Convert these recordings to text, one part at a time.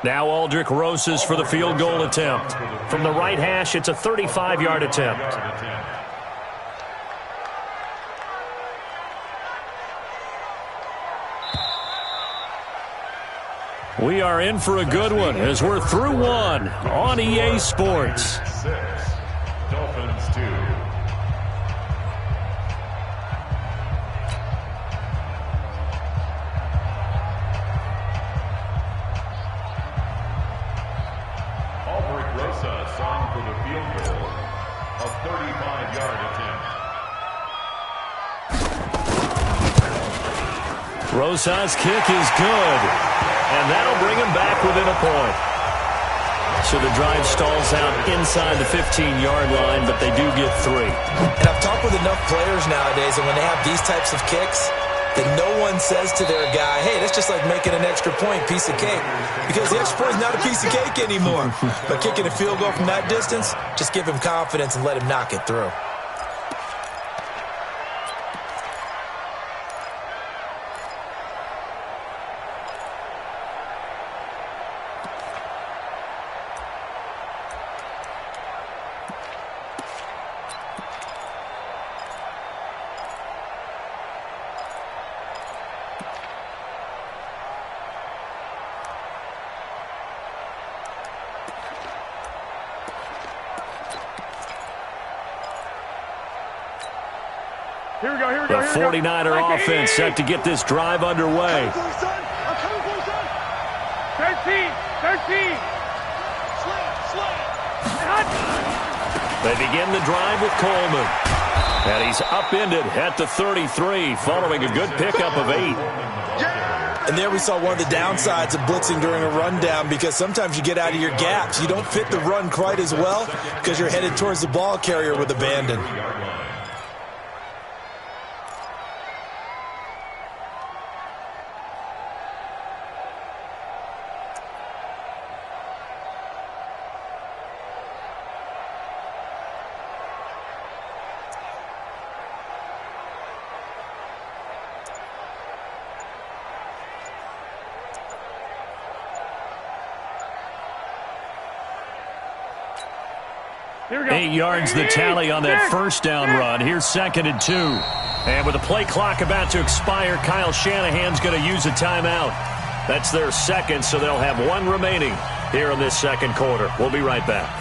Now Aldrich Rosas for the field goal attempt. From the right hash, it's a 35-yard attempt. We are in for a good one as we're through one on EA Sports. Dolphins 2. For the field goal, a 35-yard attempt. Rosas' kick is good, and that'll bring him back within a point. So the drive stalls out inside the 15-yard line, but they do get 3. And I've talked with enough players nowadays, and when they have these types of kicks, that no one says to their guy, hey, that's just like making an extra point, piece of cake. Because the extra point is not a piece of cake anymore. But kicking a field goal from that distance, just give him confidence and let him knock it through. The 49er offense set to get this drive underway. 13. They begin the drive with Coleman. And he's upended at the 33, following a good pickup of 8. And there we saw one of the downsides of blitzing during a rundown, because sometimes you get out of your gaps. You don't fit the run quite as well because you're headed towards the ball carrier with abandon. Here we go. 8 yards the tally on that first down run. Here's 2nd and 2. And with the play clock about to expire, Kyle Shanahan's going to use a timeout. That's their second, so they'll have 1 remaining here in this second quarter. We'll be right back.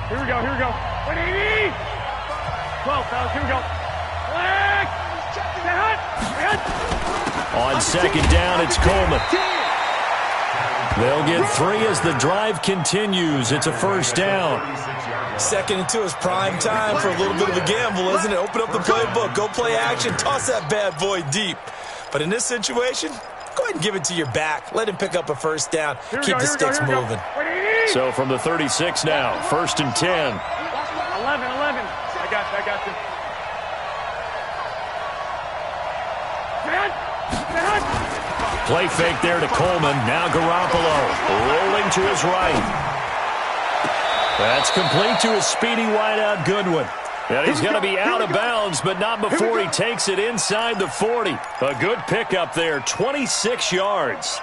Here we go. 180. 12 fouls. Here we go. Flag. On second down, it's Coleman. They'll get 3 as the drive continues. It's a first down. 2nd and 2 is prime time for a little bit of a gamble, isn't it? Open up the playbook, go play action, toss that bad boy deep. But in this situation, go ahead and give it to your back. Let him pick up a first down. Keep the sticks moving. So from the 36 now, 1st and 10. 11. I got you. Play fake there to Coleman. Now Garoppolo rolling to his right. That's complete to his speedy wideout Goodwin. And he's going to be out of bounds, but not before he takes it inside the 40. A good pickup there, 26 yards.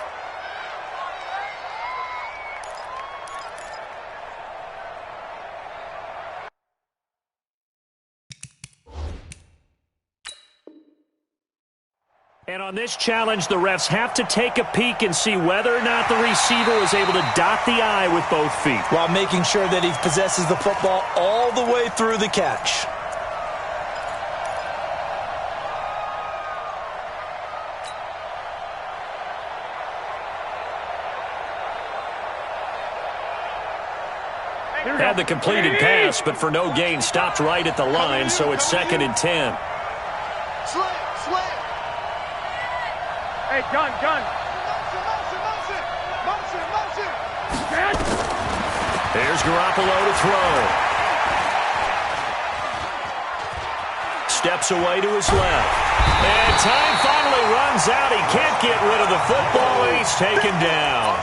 And on this challenge, the refs have to take a peek and see whether or not the receiver was able to dot the I with both feet, while making sure that he possesses the football all the way through the catch. Had the completed pass, but for no gain, stopped right at the line, so it's 2nd and 10. Hey, gun. Motion. Here's Garoppolo to throw. steps away to his left. And time finally runs out. He can't get rid of the football, and he's taken down.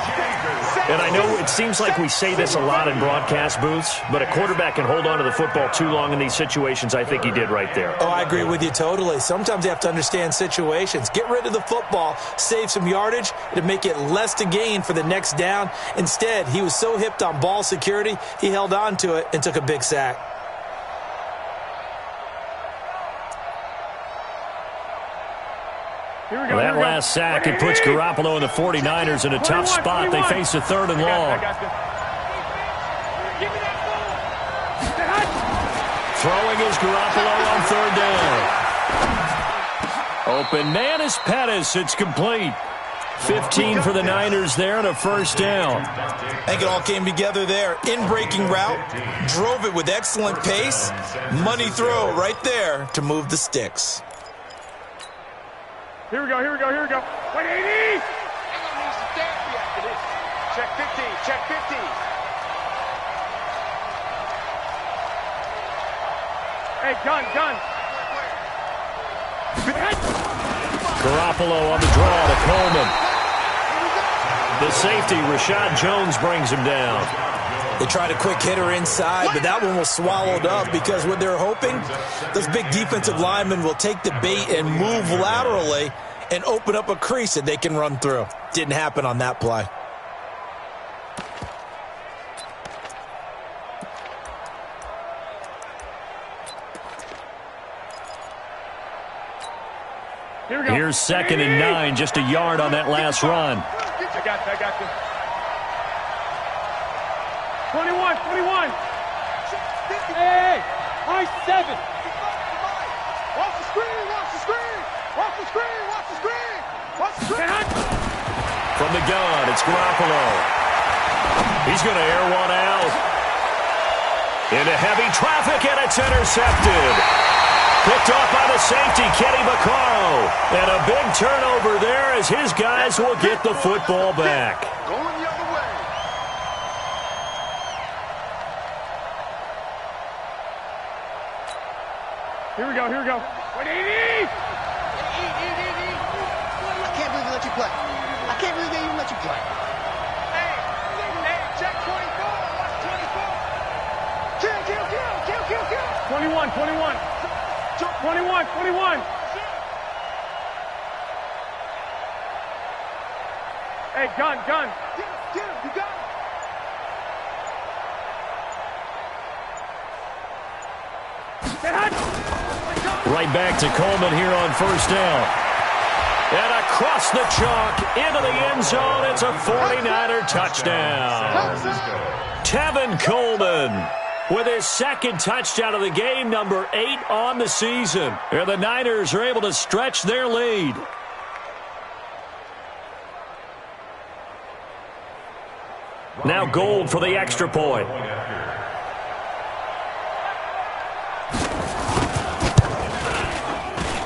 And I know it seems like we say this a lot in broadcast booths, but a quarterback can hold on to the football too long in these situations. I think he did right there. Oh, I agree with you totally. Sometimes you have to understand situations. Get rid of the football, save some yardage to make it less to gain for the next down. Instead, he was so hipped on ball security, he held on to it and took a big sack. Well, that last sack, it puts Garoppolo and the 49ers in a tough spot. They face a 3rd and long. Throwing is Garoppolo on 3rd down. Open man is Pettis. It's complete. 15 for the Niners there and a 1st down. I think it all came together there. In-breaking route, drove it with excellent pace. Money throw right there to move the sticks. Here we go. 180! Check 50, check 50. Hey, gun. Garoppolo on the draw to Coleman. The safety, Rashad Jones, brings him down. They tried a quick hitter inside, but that one was swallowed up because what they're hoping, those big defensive linemen will take the bait and move laterally and open up a crease that they can run through. Didn't happen on that play. Here's 2nd and 9, just a yard on that last run. I got you. 21. Hey, nice 7. Watch the screen. From the gun, it's Garoppolo. He's going to air one out. Into heavy traffic, and it's intercepted. Picked off by the safety, Kenny Vaccaro. And a big turnover there as his guys will get the football back. Going the other way. Here we go. 180! I can't believe they let you play. I can't believe they even let you play. Hey, check 24. Watch 24. Kill. 21. 21. Hey, gun. Get him, you got him. Right back to Coleman here on 1st down. And across the chalk, into the end zone, it's a 49er touchdown. Tevin Coleman with his 2nd touchdown of the game, number 8 on the season. And the Niners are able to stretch their lead. Now Gold for the extra point.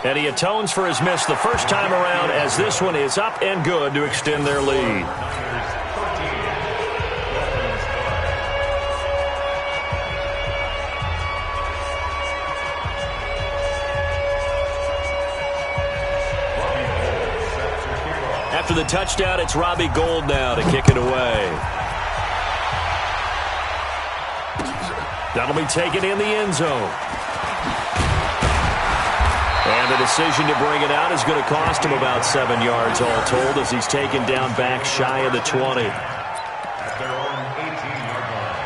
And he atones for his miss the first time around as this one is up and good to extend their lead. After the touchdown, it's Robbie Gould now to kick it away. That'll be taken in the end zone. And the decision to bring it out is going to cost him about 7 yards all told as he's taken down back shy of the 20. At their own 18-yard line.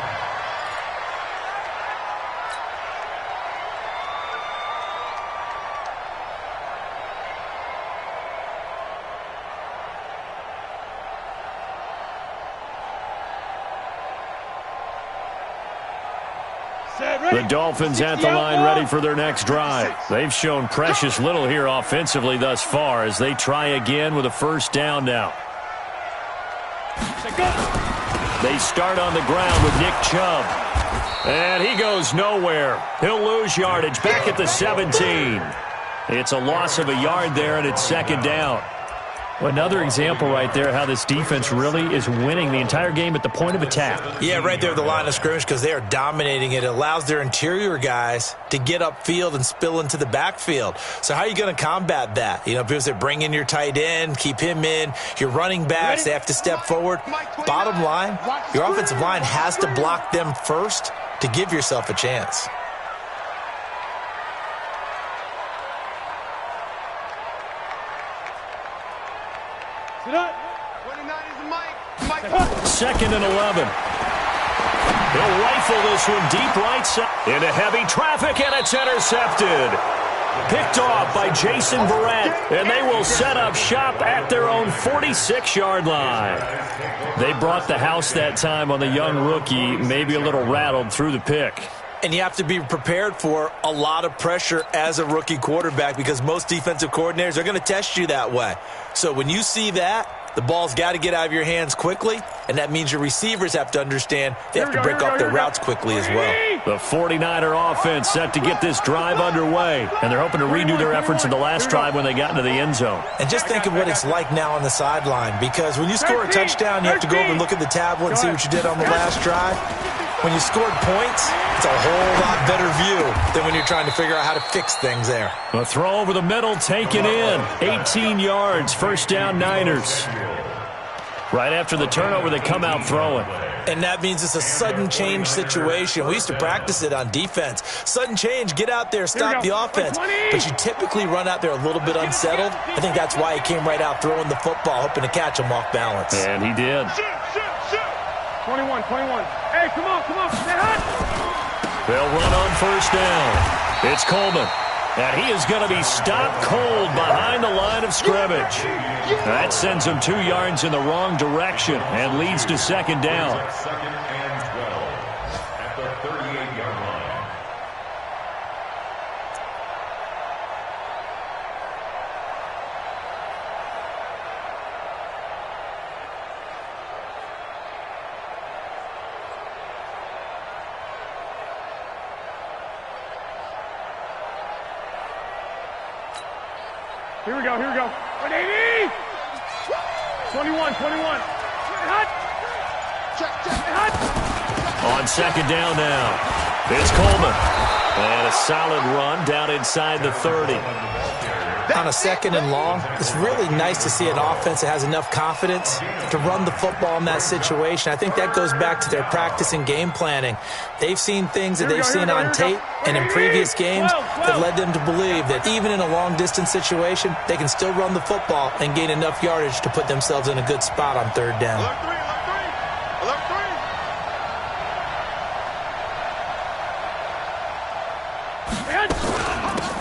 The Dolphins at the line ready for their next drive. They've shown precious little here offensively thus far as they try again with a 1st down now. They start on the ground with Nick Chubb. And he goes nowhere. He'll lose yardage back at the 17. It's a loss of a yard there, and it's 2nd down. Well, another example right there how this defense really is winning the entire game at the point of attack. Yeah, right there at the line of scrimmage because they are dominating it. It allows their interior guys to get upfield and spill into the backfield. So how are you going to combat that? You know, people say bring in your tight end, keep him in. Your running backs, they have to step forward. Bottom line, your offensive line has to block them first to give yourself a chance. Second and 11. He'll rifle this one deep right side into heavy traffic, and it's intercepted. Picked off by Jason Verrett, and they will set up shop at their own 46-yard line. They brought the house that time on the young rookie, maybe a little rattled through the pick. And you have to be prepared for a lot of pressure as a rookie quarterback because most defensive coordinators are going to test you that way. So when you see that, the ball's got to get out of your hands quickly, and that means your receivers have to understand they have to break off their routes quickly as well. The 49er offense set to get this drive underway, and they're hoping to redo their efforts in the last drive when they got into the end zone. And just think of what it's like now on the sideline, because when you score a touchdown, you have to go over and look at the tablet and see what you did on the last drive. When you scored points, it's a whole lot better view than when you're trying to figure out how to fix things there. A throw over the middle, taken in. 18 yards, first down Niners. Right after the turnover, they come out throwing. And that means it's a sudden change situation. We used to practice it on defense. Sudden change, get out there, stop the offense. But you typically run out there a little bit unsettled. I think that's why he came right out throwing the football, hoping to catch him off balance. And he did. 21. Hey, come on. Stay hot. They'll run on first down. It's Coleman. And he is going to be stopped cold behind the line of scrimmage. That sends him 2 yards in the wrong direction and leads to second down. Second and 12 at the 38-yard line. Here we go. 180. 21. Hot. On second down now, it's Coleman. And a solid run down inside the 30. On a second and long, it's really nice to see an offense that has enough confidence to run the football in that situation. I think that goes back to their practice and game planning. They've seen things that they've seen on tape and in previous games that led them to believe that even in a long-distance situation, they can still run the football and gain enough yardage to put themselves in a good spot on third down. Alert three.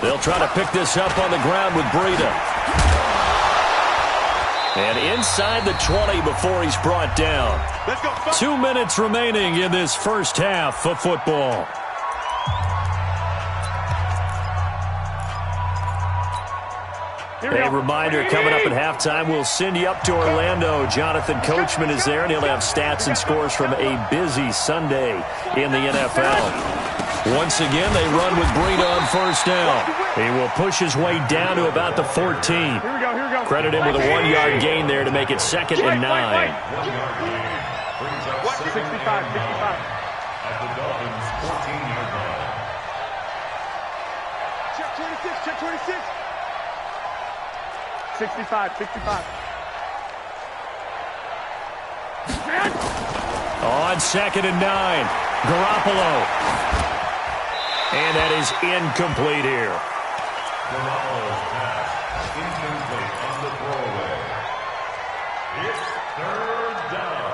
They'll try to pick this up on the ground with Breida. And inside the 20 before he's brought down. 2 minutes remaining in this first half of football. A reminder, coming up at halftime, we'll send you up to Orlando. Jonathan Coachman is there, and he'll have stats and scores from a busy Sunday in the NFL. Once again, they run with Breida on first down. He will push his way down to about the 14. Here we go. Credit him with a 1-yard gain there to make it second and 9. 65. At the Dolphins' 14-yard line. Check 26. 65. On second and 9, Garoppolo. And that is incomplete here. Garoppolo's pass incomplete on the throwaway. It's third down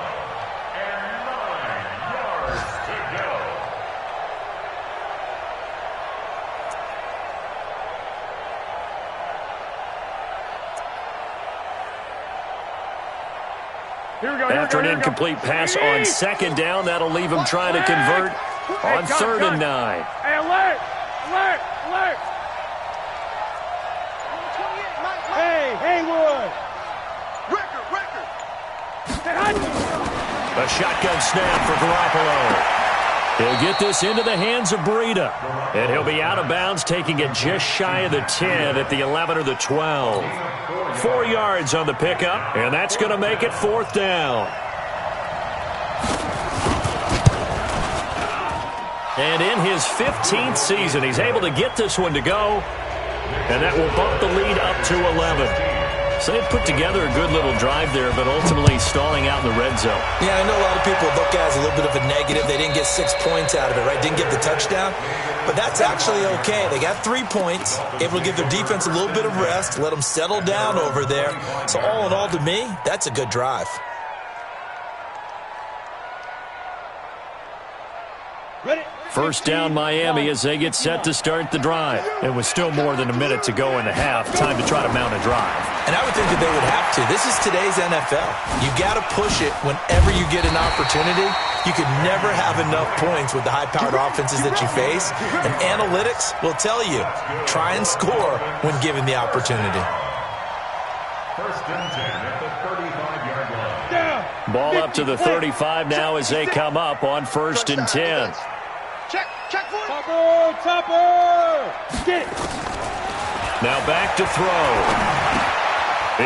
and 9 yards to go. After an incomplete pass on second down, that'll leave him trying to convert on third and 9. Hey, alert! Hey, Haywood! Record! A shotgun snap for Garoppolo. He'll get this into the hands of Breida. And he'll be out of bounds, taking it just shy of the 10 at the 11 or the 12. 4 yards on the pickup, and that's going to make it 4th down. And in his 15th season, he's able to get this one to go, and that will bump the lead up to 11. So they put together a good little drive there, but ultimately stalling out in the red zone. Yeah, I know a lot of people look at it as a little bit of a negative. They didn't get 6 points out of it, right? Didn't get the touchdown. But that's actually okay. They got 3 points, able to give their defense a little bit of rest, let them settle down over there. So all in all, to me, that's a good drive. Ready? First down Miami as they get set to start the drive. It was still more than a minute to go in the half. Time to try to mount a drive. And I would think that they would have to. This is today's NFL. You got to push it whenever you get an opportunity. You could never have enough points with the high-powered offenses that you face. And analytics will tell you, try and score when given the opportunity. First and 10 at the 35-yard line. Ball up to the 35 now as they come up on 1st and 10. Check for it. Topper! Get it. Now back to throw.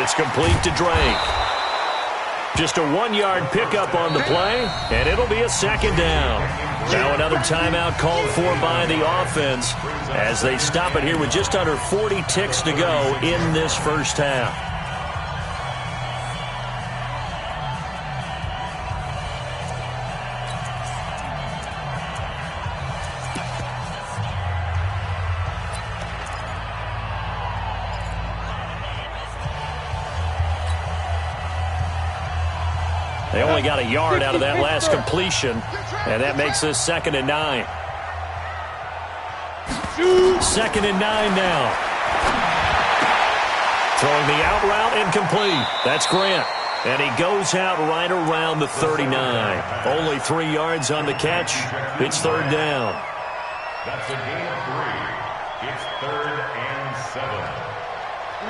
It's complete to Drake. Just a 1-yard pickup on the play, and it'll be a 2nd down. Now another timeout called for by the offense as they stop it here with just under 40 ticks to go in this first half. They only got a yard out of that last completion, and that makes this 2nd and 9. 2nd and 9 now. Throwing the out route incomplete. That's Grant. And he goes out right around the 39. Only 3 yards on the catch. It's 3rd down. That's a gain of 3. It's 3rd and 7.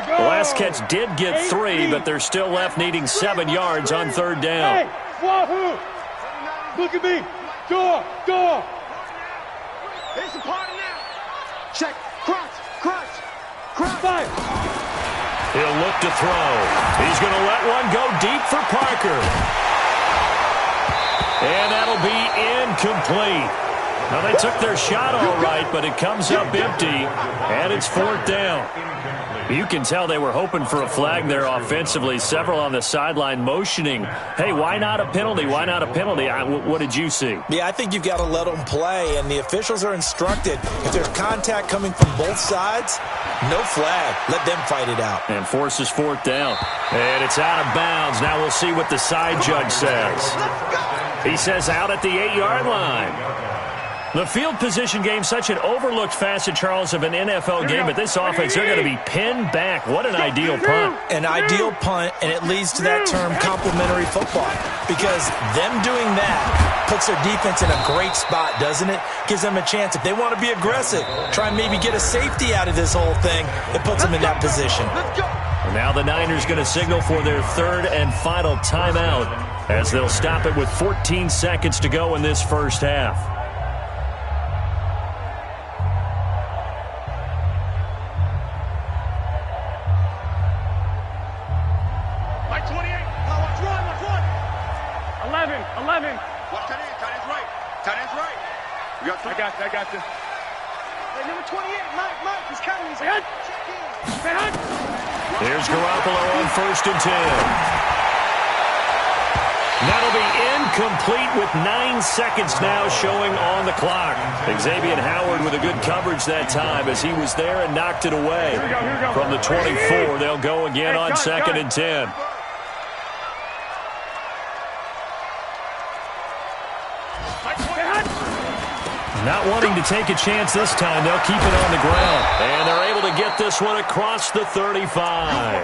The last catch did get 3, but they're still left needing 7 yards on 3rd down. Hey, Wahoo! Look at me. Door. Here's the party now. Check. Crunch. Fire. He'll look to throw. He's going to let one go deep for Parker. And that'll be incomplete. Now, they took their shot all right, but it comes up empty, and it's 4th down. You can tell they were hoping for a flag there offensively. Several on the sideline motioning, hey, why not a penalty? Why not a penalty? What did you see? Yeah, I think you've got to let them play, and the officials are instructed. If there's contact coming from both sides, no flag. Let them fight it out. And forces 4th down. And it's out of bounds. Now we'll see what the side judge says. He says out at the 8-yard line. The field position game, such an overlooked facet, Charles, of an NFL game, but this offense, they're going to be pinned back. What an ideal punt. An ideal punt, and it leads to that term complementary football, because them doing that puts their defense in a great spot, doesn't it? Gives them a chance. If they want to be aggressive, try and maybe get a safety out of this whole thing, it puts them in that position. And now the Niners going to signal for their 3rd and final timeout as they'll stop it with 14 seconds to go in this first half. I got you. Hey, number 28, Mike, he's coming. He's Here's Garoppolo on 1st and 10. That'll be incomplete with 9 seconds now showing on the clock. Xavier Howard with a good coverage that time as he was there and knocked it away. Here we go. From the 24, they'll go again on 2nd and 10. Not wanting to take a chance this time, they'll keep it on the ground. And they're able to get this one across the 35.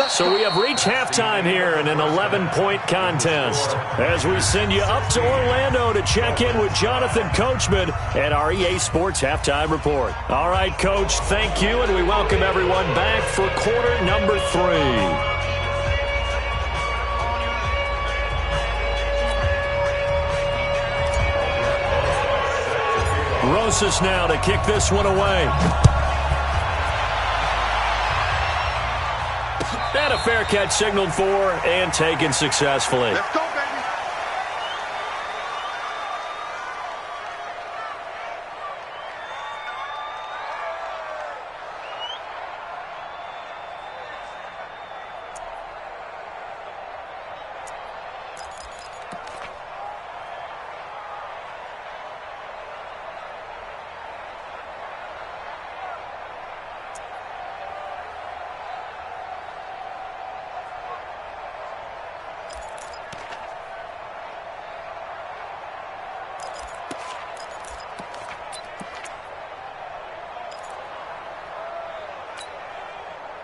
So we have reached halftime here in an 11-point contest as we send you up to Orlando to check in with Jonathan Coachman and our EA Sports Halftime Report. All right, Coach, thank you, and we welcome everyone back for quarter number 3. Rosas now to kick this one away. And a fair catch signaled for and taken successfully. Let's go, baby.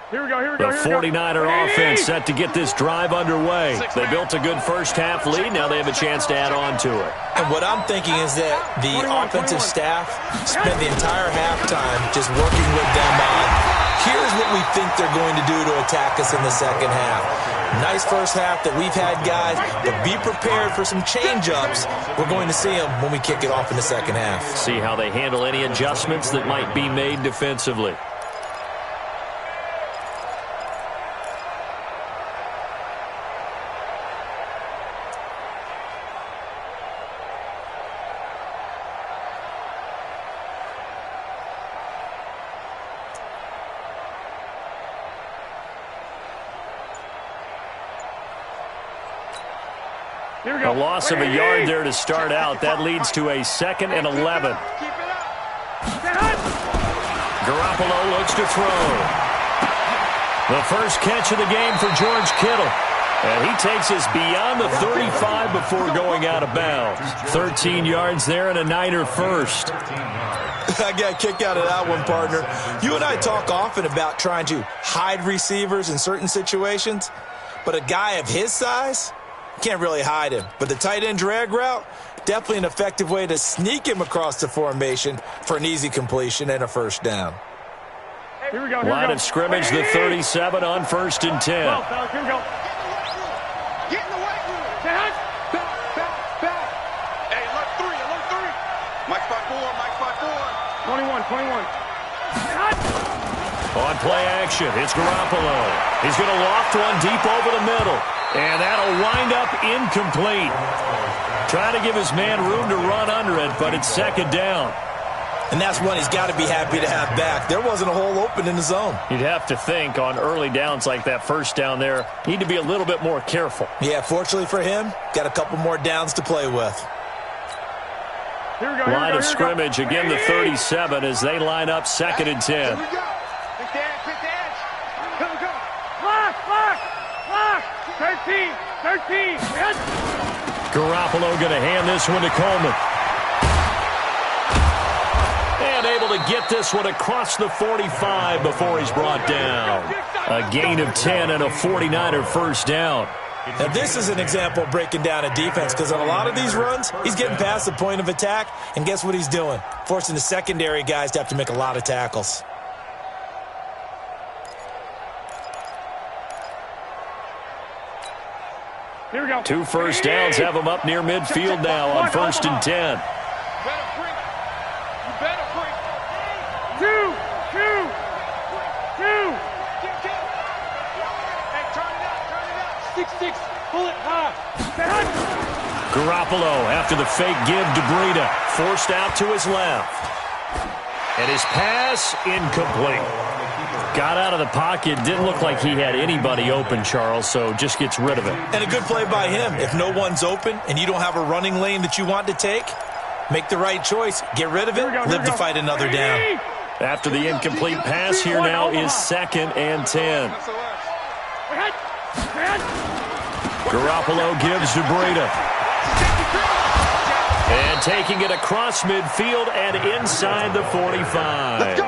Here we go, here we The go, here we go. 49er offense set to get this drive underway. They built a good first-half lead. Now they have a chance to add on to it. And what I'm thinking is that the offensive staff spent the entire halftime just working with them on, here's what we think they're going to do to attack us in the second half. Nice first half that we've had, guys, but be prepared for some change-ups. We're going to see them when we kick it off in the second half. See how they handle any adjustments that might be made defensively. Here we go. A loss of a yard there to start out. That leads to a 2nd and 11. Garoppolo looks to throw. The first catch of the game for George Kittle. And he takes us beyond the 35 before going out of bounds. 13 yards there and a Niner first. I got a kick out of that one, partner. You and I talk often about trying to hide receivers in certain situations, but a guy of his size, can't really hide him. But the tight end drag route, definitely an effective way to sneak him across the formation for an easy completion and a first down. Here we go, here we Line go. of scrimmage, the 37 on 1st and 10. Well, fellas, here we go. Get in the weight room. Back. Hey, alert 3. Mike spot 4, Mike spot 4. 21. On play action, it's Garoppolo. He's going to loft one deep over the middle. And that'll wind up incomplete. Trying to give his man room to run under it, but it's 2nd down. And that's one he's got to be happy to have back. There wasn't a hole open in the zone. You'd have to think on early downs like that first down there, need to be a little bit more careful. Yeah, fortunately for him, got a couple more downs to play with. Here we go, Line of scrimmage, again the 37 as they line up 2nd and 10. Here we go. Quick dash, quick dash. Here we go. Lock. 13. Yes. Garoppolo going to hand this one to Coleman. And able to get this one across the 45 before he's brought down. A gain of 10 and a 49er first down. Now, this is an example of breaking down a defense because on a lot of these runs, he's getting past the point of attack, and guess what he's doing? Forcing the secondary guys to have to make a lot of tackles. Here we go. 2 first downs have him up near midfield now on 1st and 10. Two. Hey, turn it up. 6. Pull it high. Garoppolo after the fake give to Breida. Forced out to his left. And his pass incomplete. Got out of the pocket. Didn't look like he had anybody open, Charles, so just gets rid of it. And a good play by him. If no one's open and you don't have a running lane that you want to take, make the right choice. Get rid of it. Live to fight another down. After the incomplete pass, here now is 2nd and 10. Garoppolo gives to Breida. And taking it across midfield and inside the 45.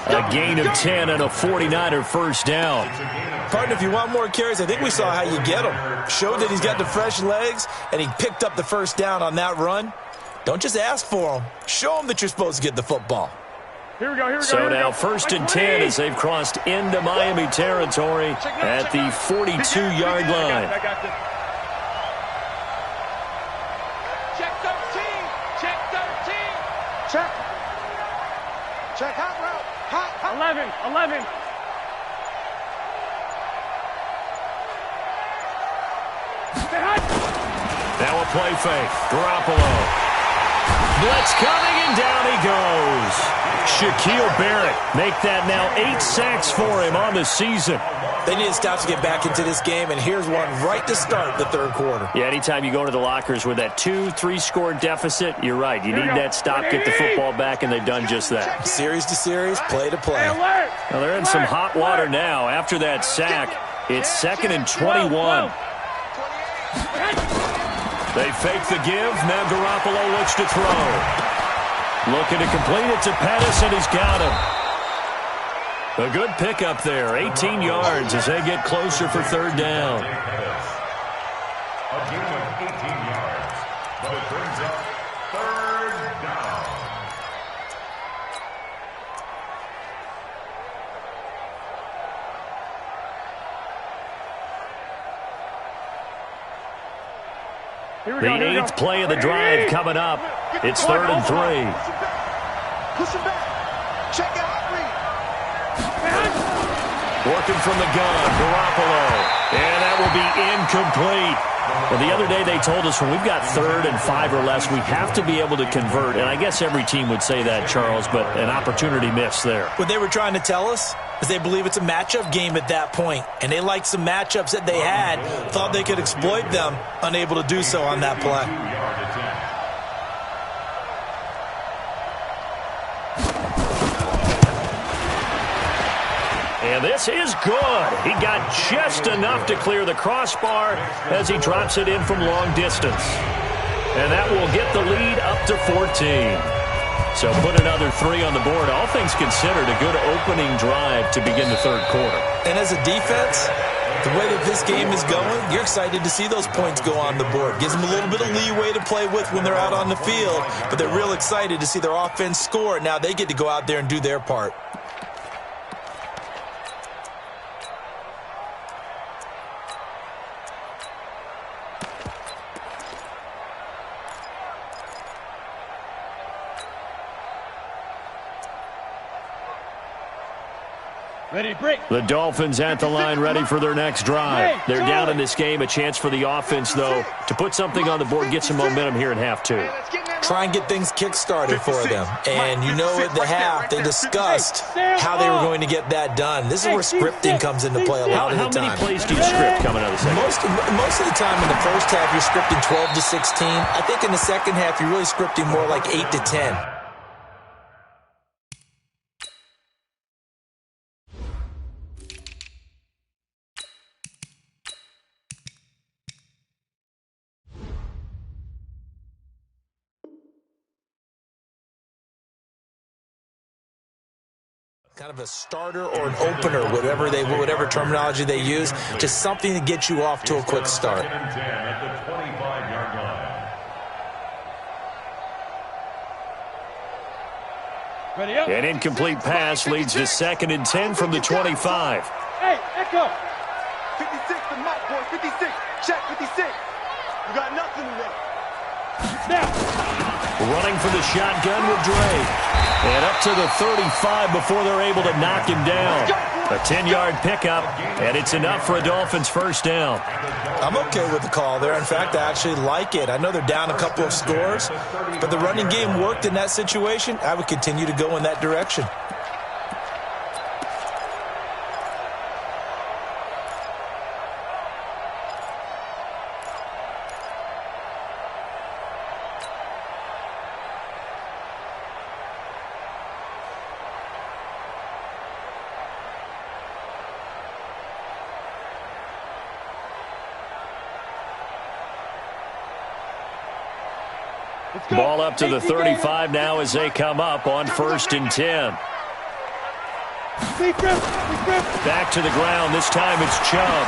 A gain of 10 and a 49er first down. Partner, if you want more carries, I think we saw how you get him. Showed that he's got the fresh legs, and he picked up the first down on that run. Don't just ask for him. Show him that you're supposed to get the football. Here we go. So now 1st and 10 as they've crossed into Miami territory at the 42-yard line. Check 13. Check hot route. Hot. 11. Now a play fake. Garoppolo. Blitz coming, and down he goes. Shaquille Barrett make that now 8 sacks for him on the season. They need to stop to get back into this game, and here's one right to start the third quarter. Yeah, anytime you go into the lockers with that 2-3 score deficit, you're right. You need that stop, get the football back, and they've done just that. Series to series, play to play. Well, they're in some hot water now. After that sack, it's 2nd and 21. They fake the give. Now Garoppolo looks to throw. Looking to complete it to Pettis, and he's got him. A good pickup there. 18 yards as they get closer for third down. A gain of 18 yards, but it brings up third down. The 8th play of the drive coming up. It's 3rd and 3. Push him back. Check out, read. Working from the gun, Garoppolo. And that will be incomplete. Well, the other day they told us when we've got 3rd and 5 or less, we have to be able to convert. And I guess every team would say that, Charles, but an opportunity missed there. What they were trying to tell us is they believe it's a matchup game at that point. And they liked some matchups that they had, thought they could exploit them, unable to do so on that play. And this is good. He got just enough to clear the crossbar as he drops it in from long distance. And that will get the lead up to 14. So put another 3 on the board. All things considered, a good opening drive to begin the third quarter. And as a defense, the way that this game is going, you're excited to see those points go on the board. Gives them a little bit of leeway to play with when they're out on the field, but they're real excited to see their offense score. Now they get to go out there and do their part. The Dolphins at the line ready for their next drive. They're down in this game. A chance for the offense, though, to put something on the board, get some momentum here in half 2. Try and get things kick-started for them. And you know at the half, they discussed how they were going to get that done. This is where scripting comes into play a lot of the time. How many plays do you script coming out of the second? Most of the time in the first half, you're scripting 12 to 16. I think in the second half, you're really scripting more like 8 to 10. Kind of a starter or an opener, whatever terminology they use, just something to get you off to a quick start. 2nd and 10 at the 25-yard line. An incomplete pass leads to 2nd and 10 from the 25. Hey, Echo. 56 to Mike, boy. 56. Check 56. You got nothing today. Now. Running for the shotgun with Drake. And up to the 35 before they're able to knock him down. A 10-yard pickup, and it's enough for a Dolphins first down. I'm okay with the call there. In fact, I actually like it. I know they're down a couple of scores, but the running game worked in that situation. I would continue to go in that direction. Ball up to the 35 now as they come up on 1st and 10. Back to the ground. This time it's Chubb.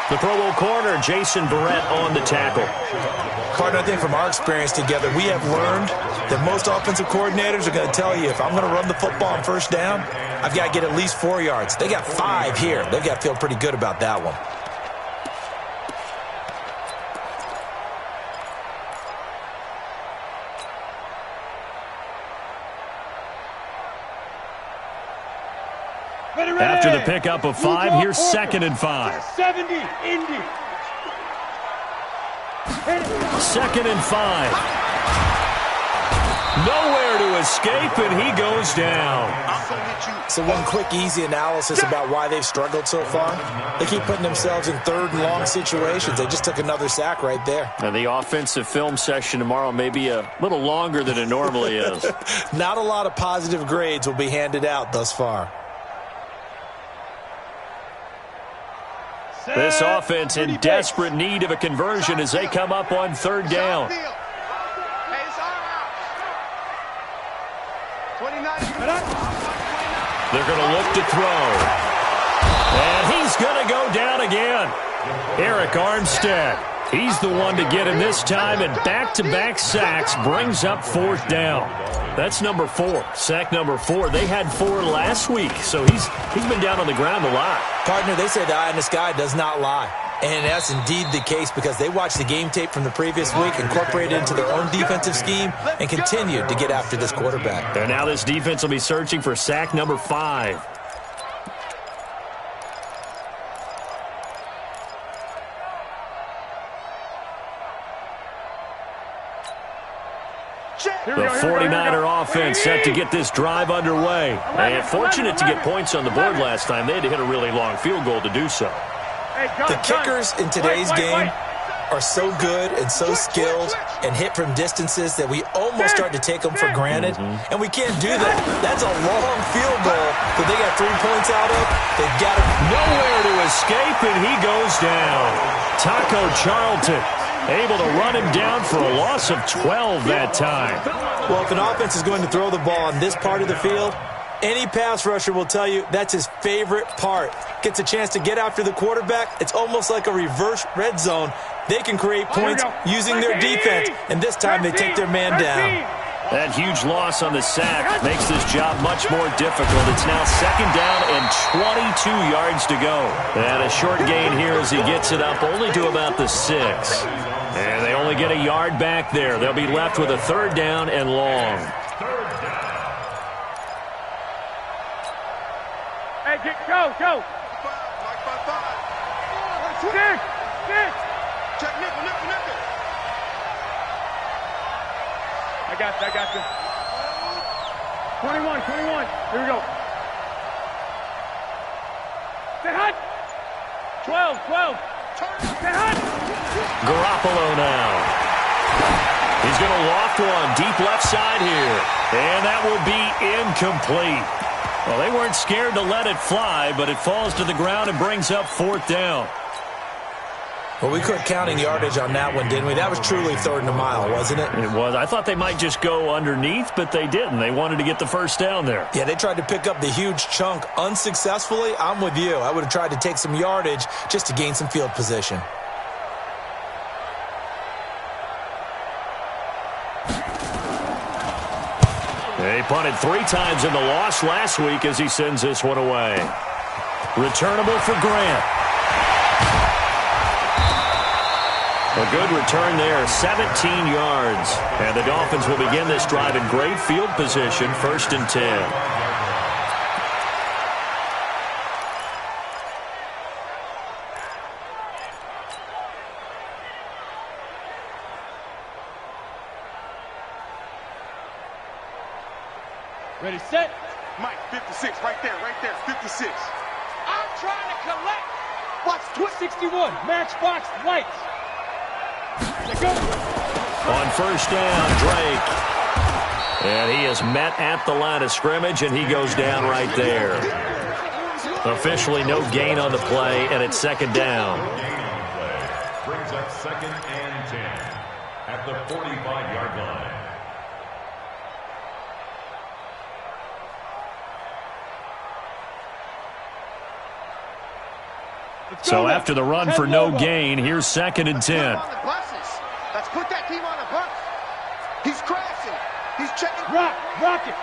The Pro Bowl corner, Jason Barrett, on the tackle. Partner, I think from our experience together, we have learned that most offensive coordinators are going to tell you, if I'm going to run the football on first down, I've got to get at least 4 yards. They got 5 here. They've got to feel pretty good about that one. After the pickup of 5, here's 2nd and 5. 70, Indy. 2nd and 5. Nowhere to escape, and he goes down. So one quick, easy analysis about why they've struggled so far. They keep putting themselves in 3rd and long situations. They just took another sack right there. And the offensive film session tomorrow may be a little longer than it normally is. Not a lot of positive grades will be handed out thus far. This offense in desperate need of a conversion as they come up on 3rd down. They're going to look to throw. And he's going to go down again. Eric Armstead. He's the one to get him this time, and back-to-back sacks brings up 4th down. That's number 4. Sack number 4. They had 4 last week, so he's been down on the ground a lot. Partner, they say the eye in the sky does not lie. And that's indeed the case because they watched the game tape from the previous week, incorporated it into their own defensive scheme, and continued to get after this quarterback. And now this defense will be searching for sack number 5. The 49er offense set to get this drive underway. And fortunate to get points on the board last time. They had to hit a really long field goal to do so. The kickers in today's game are so good and so skilled and hit from distances that we almost start to take them for granted. And we can't do that. That's a long field goal that they got 3 points out of. They've got him nowhere to escape, and he goes down. Taco Charlton able to run him down for a loss of 12 that time. Well, if an offense is going to throw the ball on this part of the field, any pass rusher will tell you that's his favorite part. Gets a chance to get after the quarterback. It's almost like a reverse red zone. They can create points using their defense, and this time they take their man down. That huge loss on the sack makes this job much more difficult. It's now 2nd down and 22 yards to go. And a short gain here as he gets it up only to about the 6. And they only get a yard back there. They'll be left with a 3rd down and long. Hey, go. 6. Check nickel. I got you. 21. Here we go. Stay hot. 12. Stay hot. Garoppolo now. He's going to loft one deep left side here. And that will be incomplete. Well, they weren't scared to let it fly, but it falls to the ground and brings up 4th down. Well, we quit counting yardage on that one, didn't we? That was truly 3rd and a mile, wasn't it? It was. I thought they might just go underneath, but they didn't. They wanted to get the 1st down there. Yeah, they tried to pick up the huge chunk unsuccessfully. I'm with you. I would have tried to take some yardage just to gain some field position. They punted 3 times in the loss last week as he sends this one away. Returnable for Grant. A good return there, 17 yards. And the Dolphins will begin this drive in great field position, 1st and 10. Ready, set. Mike, 56, right there, 56. I'm trying to collect. Watch, twist. 61, matchbox lights. Let's go. On 1st down, Drake. And he is met at the line of scrimmage, and he goes down right there. Officially no gain on the play, and it's 2nd down. Brings up 2nd and 10 at the 45-yard line. So after the run for no gain, here's 2nd and 10. Let's put that team on the bus. He's crashing. He's checking. Rock it.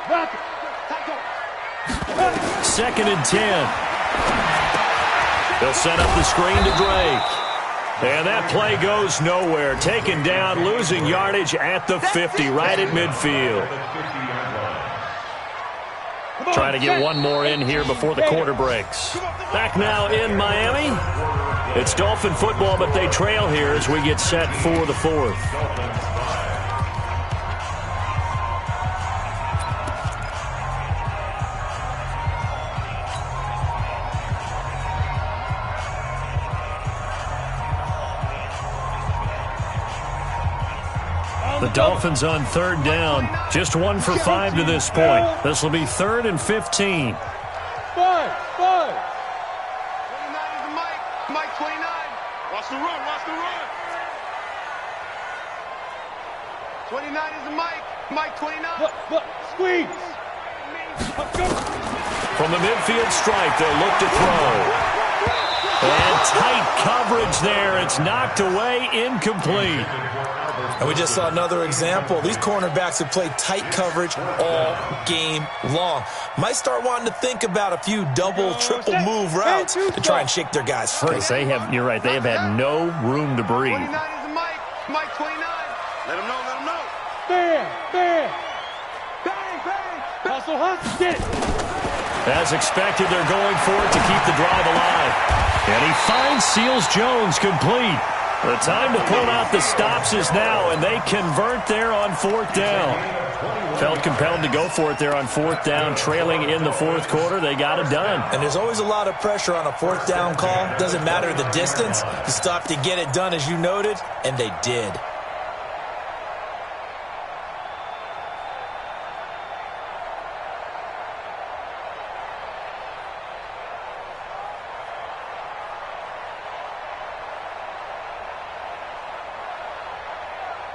2nd and 10. They'll set up the screen to Drake. And that play goes nowhere. Taken down, losing yardage at the 50, right at midfield. Trying to get one more in here before the quarter breaks. Back now in Miami. It's Dolphin football, but they trail here as we get set for the fourth. The Dolphins on third down. Just 1 for 5 to this point. This will be 3rd and 15. 5. 29 is the Mike. Mike 29. Watch the run. Watch the run. 29 is the Mike. Mike 29. Look. Squeeze. From the midfield stripe, they'll look to throw. And tight coverage there. It's knocked away, incomplete. And we just saw another example. These cornerbacks have played tight coverage all game long. Might start wanting to think about a few double, triple move routes to try and shake their guys free. They have, you're right, they have had no room to breathe. 29 is the Mike. Mike 29. Let him know. Let him know. Bam. Bang. Bang. Hustle. Get it. As expected, they're going for it to keep the drive alive. And he finds Seals-Jones complete. The time to pull out the stops is now, and they convert there on 4th down. Felt compelled to go for it there on 4th down, trailing in the 4th quarter. They got it done. And there's always a lot of pressure on a 4th down call. Doesn't matter the distance. You stop to get it done, as you noted, and they did.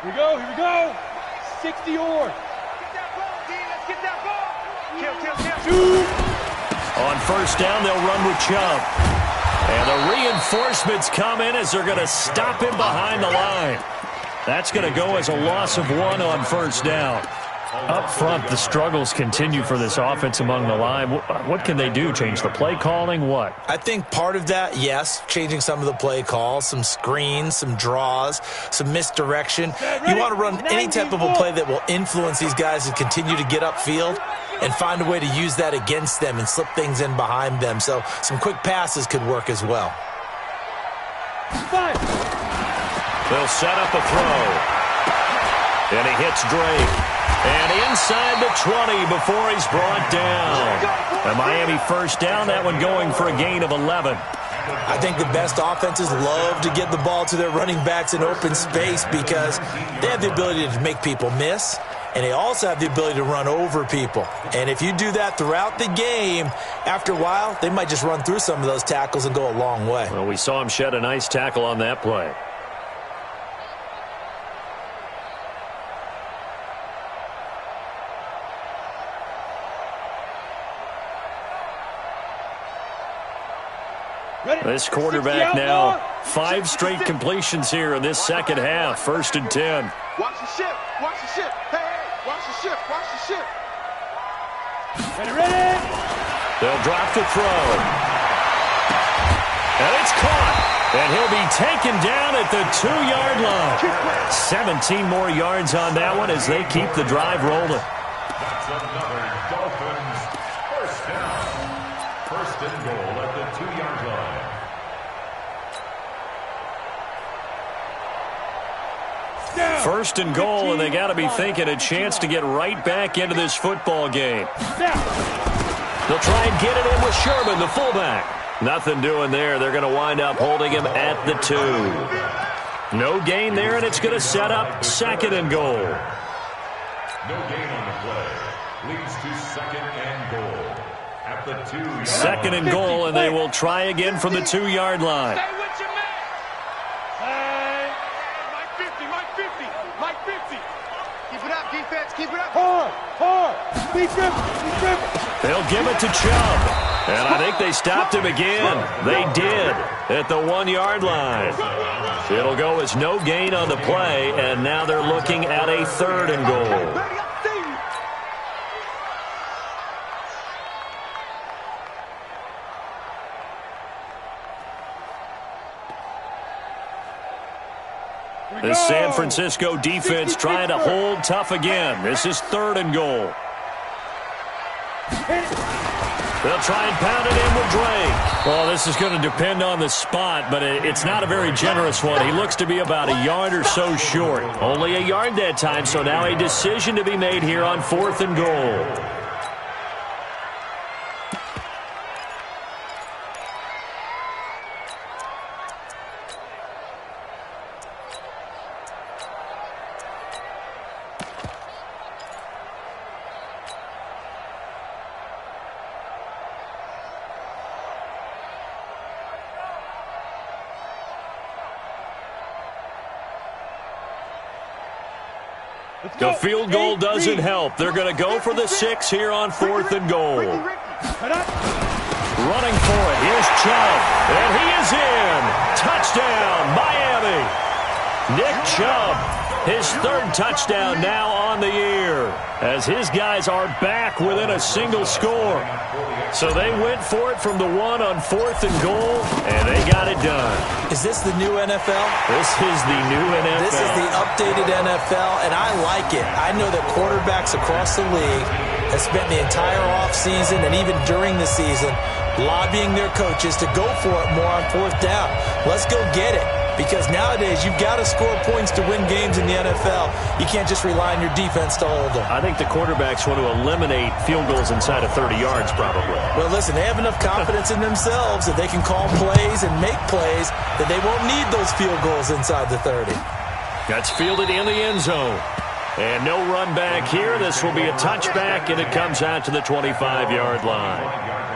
Here we go. 60 yards. Get that ball, D. Let's get that ball. Kill. Shoot. On 1st down, they'll run with Chubb. And the reinforcements come in as they're going to stop him behind the line. That's going to go as a loss of 1 on 1st down. Up front, the struggles continue for this offense among the line. What can they do? Change the play calling? What? I think part of that, yes, changing some of the play calls, some screens, some draws, some misdirection. You want to run any type of a play that will influence these guys to continue to get upfield and find a way to use that against them and slip things in behind them. So some quick passes could work as well. They'll set up a throw. And he hits Drake. And inside the 20 before he's brought down. A Miami 1st down, that one going for a gain of 11. I think the best offenses love to get the ball to their running backs in open space because they have the ability to make people miss, and they also have the ability to run over people. And if you do that throughout the game, after a while, they might just run through some of those tackles and go a long way. Well, we saw him shed a nice tackle on that play. This quarterback now, 5 straight completions here in this second half. 1st and 10. Watch the ship. Hey, watch the ship. Ready. They'll drop to throw. And it's caught. And he'll be taken down at the 2-yard line. 17 more yards on that one as they keep the drive rolling. That's another Dolphins 1st down. 1st and goal at the 2-yard line. First and goal, and they got to be thinking a chance to get right back into this football game. They'll try and get it in with Sherman, the fullback. Nothing doing there. They're going to wind up holding him at the 2. No gain there, and it's going to set up 2nd and goal. No gain on the play. Leads to 2nd and goal at the 2. 2nd and goal, and they will try again from the 2-yard line. Stay with your man. Mike 50. Mike 50. Keep it up, defense. Keep it up. Hard. Be driven. They'll give it to Chubb. And I think they stopped him again. They did at the 1-yard line. It'll go as no gain on the play, and now they're looking at a 3rd and goal. The San Francisco defense trying to hold tough again. This is 3rd and goal. They'll try and pound it in with Drake. Well, this is going to depend on the spot, but it's not a very generous one. He looks to be about a yard or so short. Only a yard that time, so now a decision to be made here on 4th and goal. The field goal doesn't help. They're going to go for the 6 here on 4th and goal. Running for it. Here's Chubb. And he is in. Touchdown, Miami. Nick Chubb, his 3rd touchdown now on the year, as his guys are back within a single score. So they went for it from the 1 on 4th and goal, and they got it done. Is this the new NFL? This is the new NFL. This is the updated NFL, and I like it. I know that quarterbacks across the league have spent the entire offseason and even during the season lobbying their coaches to go for it more on 4th down. Let's go get it. Because nowadays, you've got to score points to win games in the NFL. You can't just rely on your defense to hold them. I think the quarterbacks want to eliminate field goals inside of 30 yards, probably. Well, listen, they have enough confidence in themselves that they can call plays and make plays that they won't need those field goals inside the 30. That's fielded in the end zone. And no run back here. This will be a touchback, and it comes out to the 25-yard line.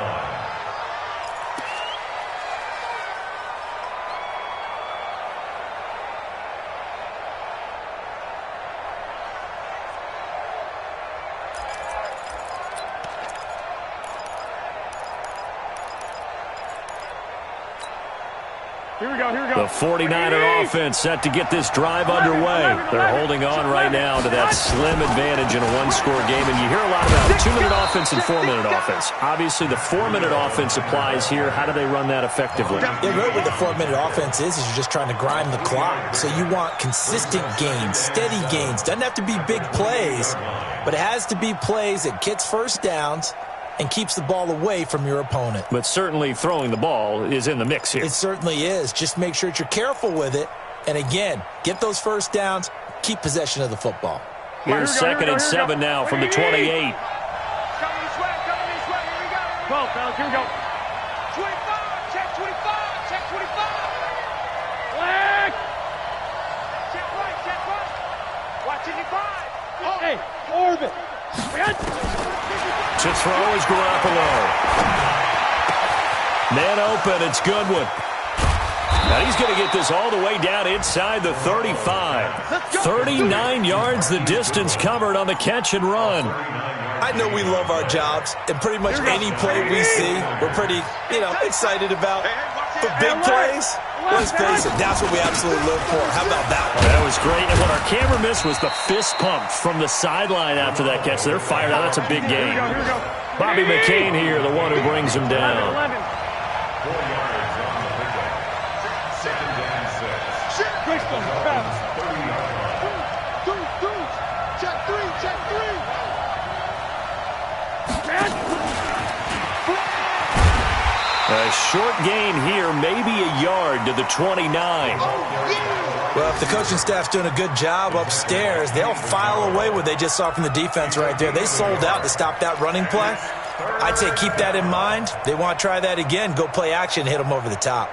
Here we go, here we go. The 49er offense set to get this drive underway. They're holding on right now to that slim advantage in a one-score game. And you hear a lot about 2-minute offense and 4-minute offense. Obviously, the 4-minute offense applies here. How do they run that effectively? Yeah, really what the 4-minute offense is you're just trying to grind the clock. So you want consistent gains, steady gains. Doesn't have to be big plays, but it has to be plays that gets first downs and keeps the ball away from your opponent. But certainly throwing the ball is in the mix here. It certainly is. Just make sure that you're careful with it. And again, get those first downs, keep possession of the football. Here's 2nd and 7 now from the 28. Coming this way, here we go. 12, fellas, here we go. 25, check 25, check 25. Flag. Check right. Watch 85. Hey, orbit. To throw is Garoppolo. Man open, it's Goodwin. Now he's going to get this all the way down inside the 35. 39 yards the distance covered on the catch and run. I know we love our jobs, and pretty much any play we see, we're pretty, excited about. But big plays, let's face it, that's what we absolutely live for. How about that one? That was great. And what our camera missed was the fist pump from the sideline after that catch. They're fired out. That's a big game. Here we go. Bobby McCain here, the one who brings him down. 11. 4 yards on the pickup. 2nd and 6. Bristol, Travis. 30-yard line. Check 3. A short gain here, maybe a yard to the 29. Well, if the coaching staff's doing a good job upstairs, they'll file away what they just saw from the defense right there. They sold out to stop that running play. I'd say keep that in mind. They want to try that again, go play action, hit them over the top.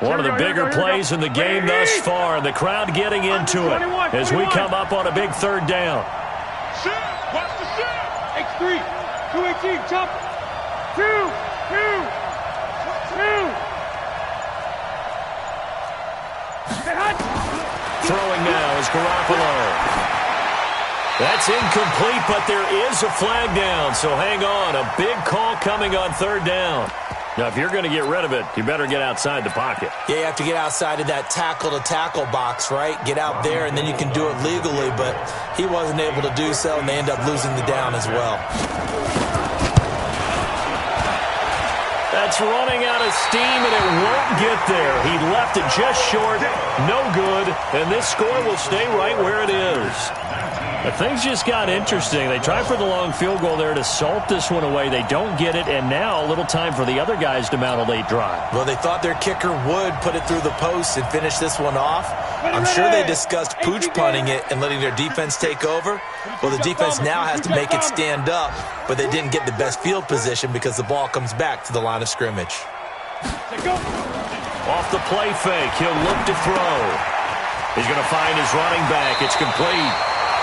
One of the bigger plays in the game thus far, and the crowd getting into it as we come up on a big 3rd down. Watch the shot. X3. 218, jump. 2. Throwing now is Garoppolo. That's incomplete, but there is a flag down, so hang on. A big call coming on 3rd down. Now, if you're going to get rid of it, you better get outside the pocket. Yeah, you have to get outside of that tackle-to-tackle box, right? Get out there, and then you can do it legally, but he wasn't able to do so, and they end up losing the down as well. That's It's running out of steam, and it won't get there. He left it just short. No good. And this score will stay right where it is. But things just got interesting. They tried for the long field goal there to salt this one away. They don't get it, and now a little time for the other guys to mount a late drive. Well, they thought their kicker would put it through the post and finish this one off. I'm sure they discussed pooch punting it and letting their defense take over. Well, the defense now has to make it stand up, but they didn't get the best field position because the ball comes back to the line of scrimmage. Off the play fake, he'll look to throw. He's going to find his running back. It's complete.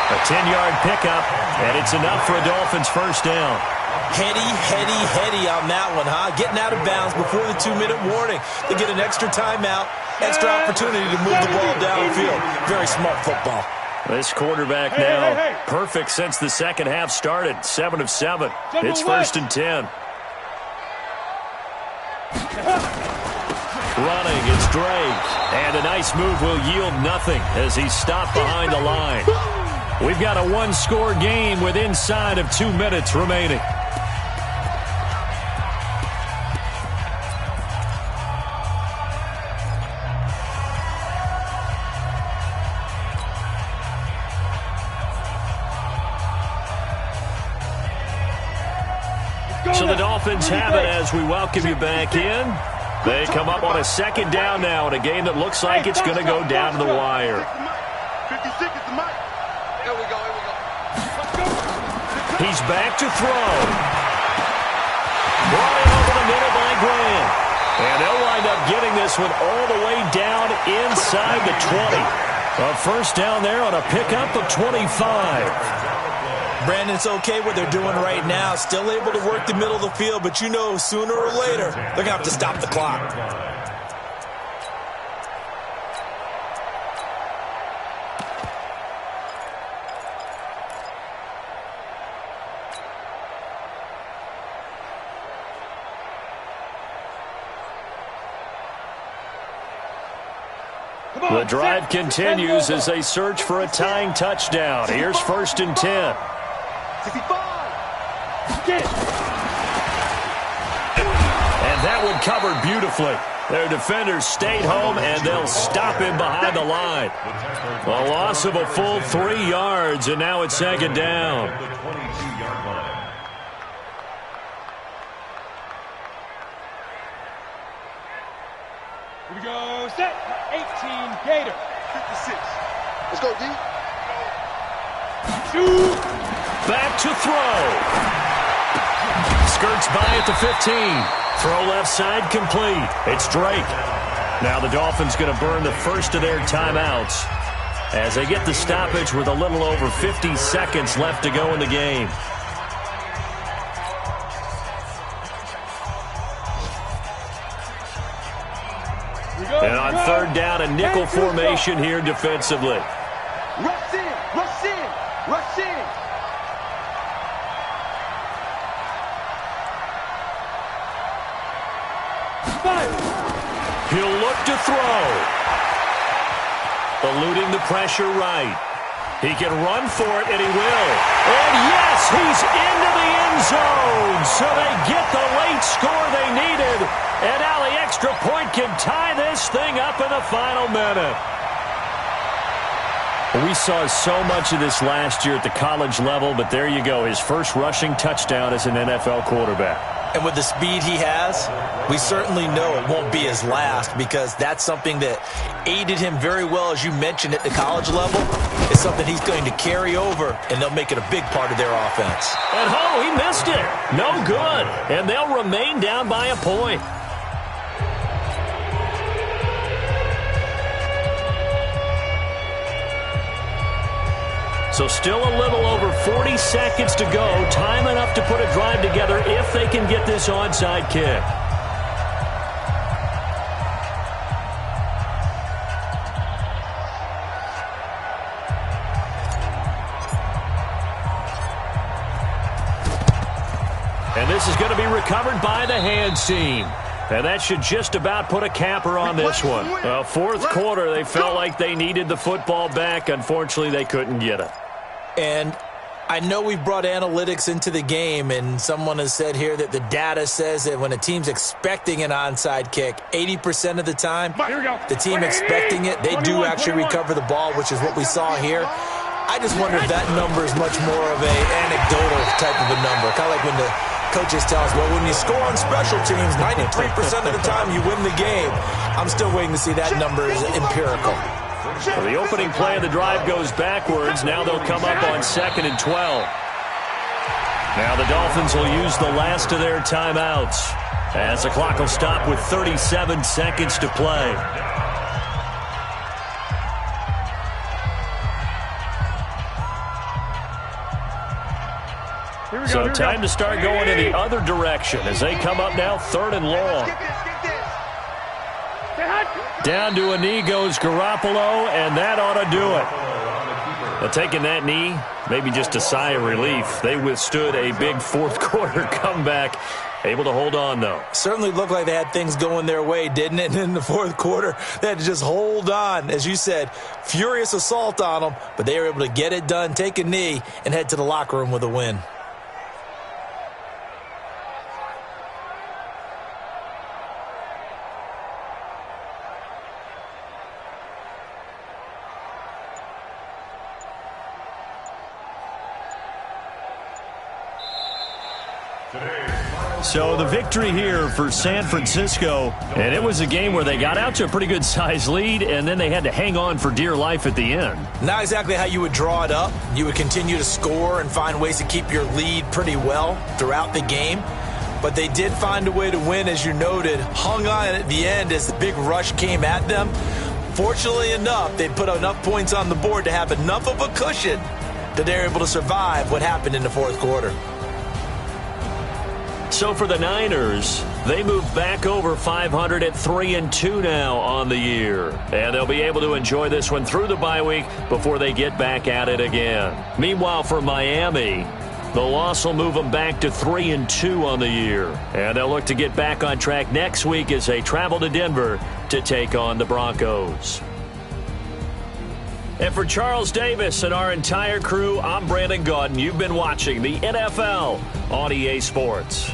A 10-yard pickup, and it's enough for a Dolphins first down. Heady on that one, huh? Getting out of bounds before the 2-minute warning. They get an extra timeout, extra opportunity to move the ball downfield. Very smart football. This quarterback now perfect since the second half started. 7 of 7. It's 1st and 10. Running, it's Drake. And a nice move will yield nothing as he's stopped behind the line. We've got a one-score game with inside of 2 minutes remaining. So the Dolphins have it as we welcome you back in. They come up on a second down now in a game that looks like it's going to go down to the wire. 56 is the mic. Here we go. He's back to throw. Brought in over the middle by Graham. And they'll wind up getting this one all the way down inside the 20. A first down there on a pickup of 25. Brandon, it's okay what they're doing right now. Still able to work the middle of the field, but you know sooner or later they're going to have to stop the clock. The drive continues as they search for a tying touchdown. Here's 1st and 10. 65. And that one covered beautifully. Their defenders stayed home, and they'll stop him behind the line. A loss of a full 3 yards, and now it's 2nd down. The 22-yard line. Here we go, set. 18, Gator. 56. Let's go, D. Shoot. Back to throw. Skirts by at the 15. Throw left side complete. It's Drake. Now the Dolphins going to burn the first of their timeouts as they get the stoppage with a little over 50 seconds left to go in the game. And on 3rd down, a nickel formation here defensively. Rush in, rush in, rush in. He'll look to throw. Eluding the pressure right. He can run for it, and he will. And yes, he's into the end zone. So they get the late score they needed. And now the extra point can tie this thing up in the final minute. We saw so much of this last year at the college level, but there you go. His first rushing touchdown as an NFL quarterback. And with the speed he has, we certainly know it won't be his last because that's something that aided him very well, as you mentioned, at the college level. It's something he's going to carry over, and they'll make it a big part of their offense. And he missed it. No good. And they'll remain down by a point. So still a little over 40 seconds to go. Time enough to put a drive together if they can get this onside kick. And this is going to be recovered by the hands team. And that should just about put a capper on this one. Well, 4th quarter, they felt like they needed the football back. Unfortunately, they couldn't get it. And I know we've brought analytics into the game, and someone has said here that the data says that when a team's expecting an onside kick, 80% of the time, the team expecting it, they do actually recover the ball, which is what we saw here. I just wonder if that number is much more of an anecdotal type of a number, kind of like when the coaches tell us, well, when you score on special teams, 93% of the time you win the game. I'm still waiting to see that number is empirical. Well, the opening play of the drive goes backwards. Now they'll come up on 2nd and 12. Now the Dolphins will use the last of their timeouts as the clock will stop with 37 seconds to play. So time to start going in the other direction as they come up now 3rd and long. Down to a knee goes Garoppolo, and that ought to do it. Now, taking that knee, maybe just a sigh of relief. They withstood a big fourth-quarter comeback. Able to hold on, though. Certainly looked like they had things going their way, didn't it? And in the fourth quarter, they had to just hold on. As you said, furious assault on them, but they were able to get it done, take a knee, and head to the locker room with a win. So the victory here for San Francisco, and it was a game where they got out to a pretty good size lead, and then they had to hang on for dear life at the end. Not exactly how you would draw it up. You would continue to score and find ways to keep your lead pretty well throughout the game. But they did find a way to win, as you noted, hung on at the end as the big rush came at them. Fortunately enough, they put enough points on the board to have enough of a cushion that they were able to survive what happened in the fourth quarter. So for the Niners, they move back over 500 at 3-2 now on the year. And they'll be able to enjoy this one through the bye week before they get back at it again. Meanwhile, for Miami, the loss will move them back to 3-2 on the year. And they'll look to get back on track next week as they travel to Denver to take on the Broncos. And for Charles Davis and our entire crew, I'm Brandon Gaudin. You've been watching the NFL on EA Sports.